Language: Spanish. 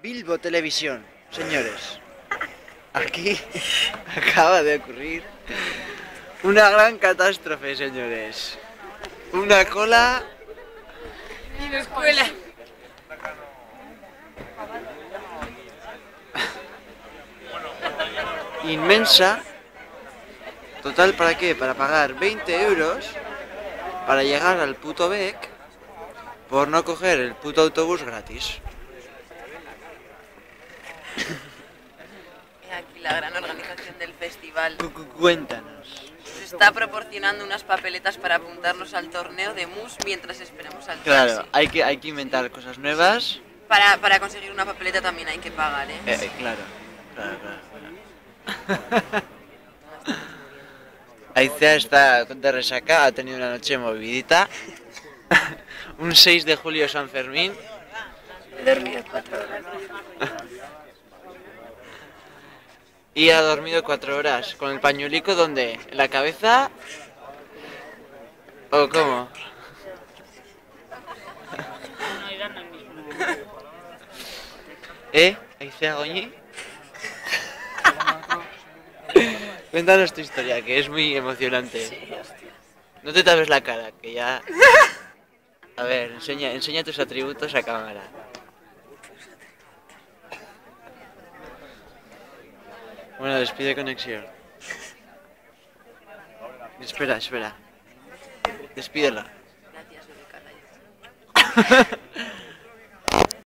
Bilbo Televisión, señores. Aquí acaba de ocurrir una gran catástrofe, señores. Una cola Y la escuela. inmensa. Total, ¿para qué? Para pagar 20 euros para llegar al puto Bec por no coger el puto autobús gratis. Aquí la gran organización del festival. Cuéntanos. Nos está proporcionando unas papeletas para apuntarnos al torneo de mus mientras esperamos al Claro, taxi. hay que inventar cosas nuevas. Para conseguir una papeleta también hay que pagar, ¿eh? Claro. Aicea está de resaca, ha tenido una noche movidita. Un 6 de julio San Fermín. He dormido 4 horas. Y ha dormido 4 horas. ¿Con el pañuelico donde? ¿En la cabeza? ¿O cómo? Aicea Goñi. Cuéntanos tu historia, que es muy emocionante. Sí, hostia. No te tapes la cara, que ya... A ver, enseña tus atributos a cámara. Bueno, despide conexión. Espera. Despídela. Gracias, Rebeca.